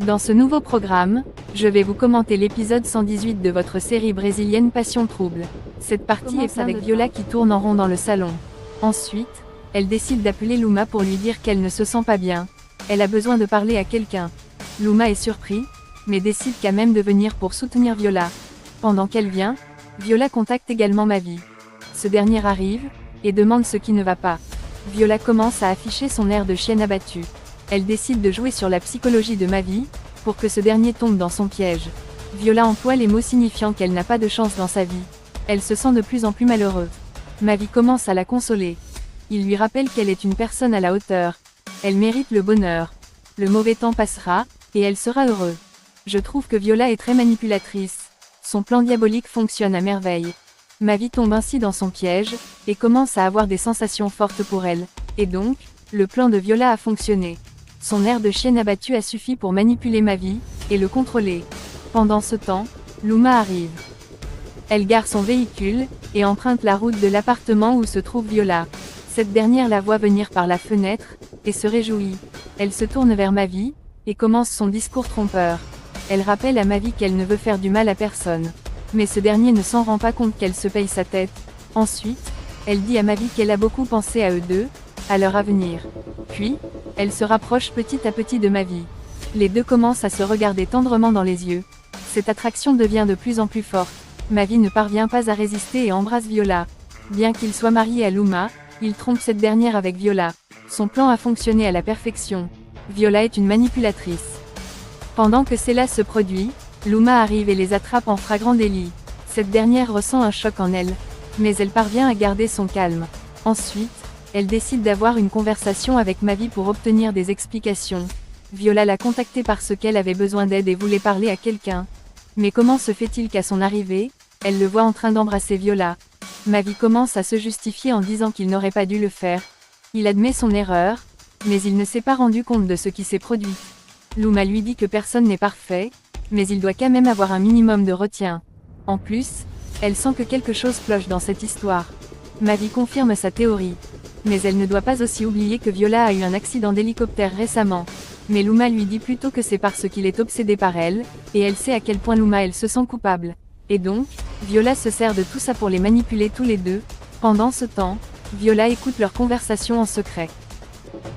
Dans ce nouveau programme, je vais vous commenter l'épisode 118 de votre série brésilienne Passion Trouble. Cette partie est avec Viola qui tourne en rond dans le salon. Ensuite, elle décide d'appeler Luma pour lui dire qu'elle ne se sent pas bien. Elle a besoin de parler à quelqu'un. Luma est surpris, mais décide quand même de venir pour soutenir Viola. Pendant qu'elle vient, Viola contacte également Mavi. Ce dernier arrive, et demande ce qui ne va pas. Viola commence à afficher son air de chienne abattue. Elle décide de jouer sur la psychologie de Mavi, pour que ce dernier tombe dans son piège. Viola emploie les mots signifiant qu'elle n'a pas de chance dans sa vie. Elle se sent de plus en plus malheureuse. Mavi commence à la consoler. Il lui rappelle qu'elle est une personne à la hauteur. Elle mérite le bonheur. Le mauvais temps passera, et elle sera heureuse. Je trouve que Viola est très manipulatrice. Son plan diabolique fonctionne à merveille. Mavi tombe ainsi dans son piège, et commence à avoir des sensations fortes pour elle. Et donc, le plan de Viola a fonctionné. Son air de chienne abattue a suffi pour manipuler Mavi, et le contrôler. Pendant ce temps, Luma arrive. Elle gare son véhicule, et emprunte la route de l'appartement où se trouve Viola. Cette dernière la voit venir par la fenêtre, et se réjouit. Elle se tourne vers Mavi, et commence son discours trompeur. Elle rappelle à Mavi qu'elle ne veut faire du mal à personne. Mais ce dernier ne s'en rend pas compte qu'elle se paye sa tête. Ensuite, elle dit à Mavi qu'elle a beaucoup pensé à eux deux, à leur avenir. Puis, elle se rapproche petit à petit de Mavi. Les deux commencent à se regarder tendrement dans les yeux. Cette attraction devient de plus en plus forte. Mavi ne parvient pas à résister et embrasse Viola. Bien qu'il soit marié à Luma, il trompe cette dernière avec Viola. Son plan a fonctionné à la perfection. Viola est une manipulatrice. Pendant que cela se produit, Luma arrive et les attrape en flagrant délit. Cette dernière ressent un choc en elle, mais elle parvient à garder son calme. Ensuite, elle décide d'avoir une conversation avec Mavi pour obtenir des explications. Viola l'a contactée parce qu'elle avait besoin d'aide et voulait parler à quelqu'un. Mais comment se fait-il qu'à son arrivée, elle le voit en train d'embrasser Viola? Mavi commence à se justifier en disant qu'il n'aurait pas dû le faire. Il admet son erreur, mais il ne s'est pas rendu compte de ce qui s'est produit. Luma lui dit que personne n'est parfait, mais il doit quand même avoir un minimum de retien. En plus, elle sent que quelque chose cloche dans cette histoire. Mavi confirme sa théorie. Mais elle ne doit pas aussi oublier que Viola a eu un accident d'hélicoptère récemment. Mais Luma lui dit plutôt que c'est parce qu'il est obsédé par elle, et elle sait à quel point Luma elle se sent coupable. Et donc, Viola se sert de tout ça pour les manipuler tous les deux. Pendant ce temps, Viola écoute leur conversation en secret.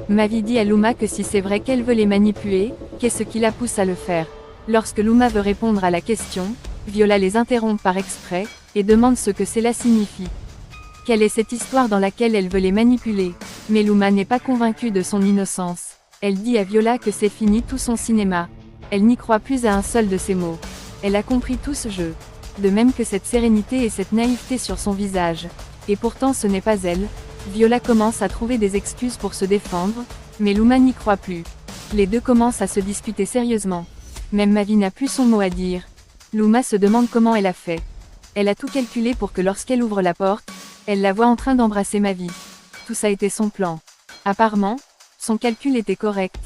Mavi dit à Luma que si c'est vrai qu'elle veut les manipuler, qu'est-ce qui la pousse à le faire? Lorsque Luma veut répondre à la question, Viola les interrompt par exprès, et demande ce que cela signifie. Quelle est cette histoire dans laquelle elle veut les manipuler? Mais Luma n'est pas convaincue de son innocence. Elle dit à Viola que c'est fini tout son cinéma. Elle n'y croit plus à un seul de ses mots. Elle a compris tout ce jeu. De même que cette sérénité et cette naïveté sur son visage. Et pourtant ce n'est pas elle. Viola commence à trouver des excuses pour se défendre, mais Luma n'y croit plus. Les deux commencent à se disputer sérieusement. Même Mavi n'a plus son mot à dire. Luma se demande comment elle a fait. Elle a tout calculé pour que lorsqu'elle ouvre la porte, elle la voit en train d'embrasser Mavi. Tout ça était son plan. Apparemment, son calcul était correct.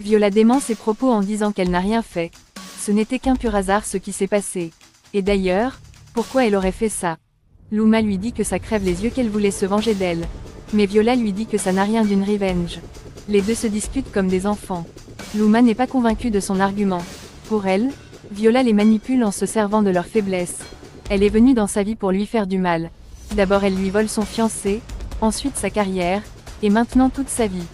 Viola dément ses propos en disant qu'elle n'a rien fait. Ce n'était qu'un pur hasard ce qui s'est passé. Et d'ailleurs, pourquoi elle aurait fait ça? Luma lui dit que ça crève les yeux qu'elle voulait se venger d'elle. Mais Viola lui dit que ça n'a rien d'une revenge. Les deux se disputent comme des enfants. Luma n'est pas convaincue de son argument. Pour elle, Viola les manipule en se servant de leur faiblesse. Elle est venue dans sa vie pour lui faire du mal. D'abord elle lui vole son fiancé, ensuite sa carrière, et maintenant toute sa vie.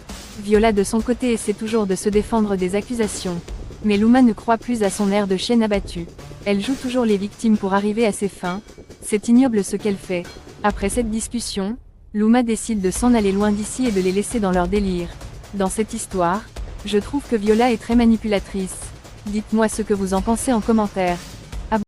Viola de son côté essaie toujours de se défendre des accusations. Mais Luma ne croit plus à son air de chienne abattue. Elle joue toujours les victimes pour arriver à ses fins. C'est ignoble ce qu'elle fait. Après cette discussion, Luma décide de s'en aller loin d'ici et de les laisser dans leur délire. Dans cette histoire, je trouve que Viola est très manipulatrice. Dites-moi ce que vous en pensez en commentaire.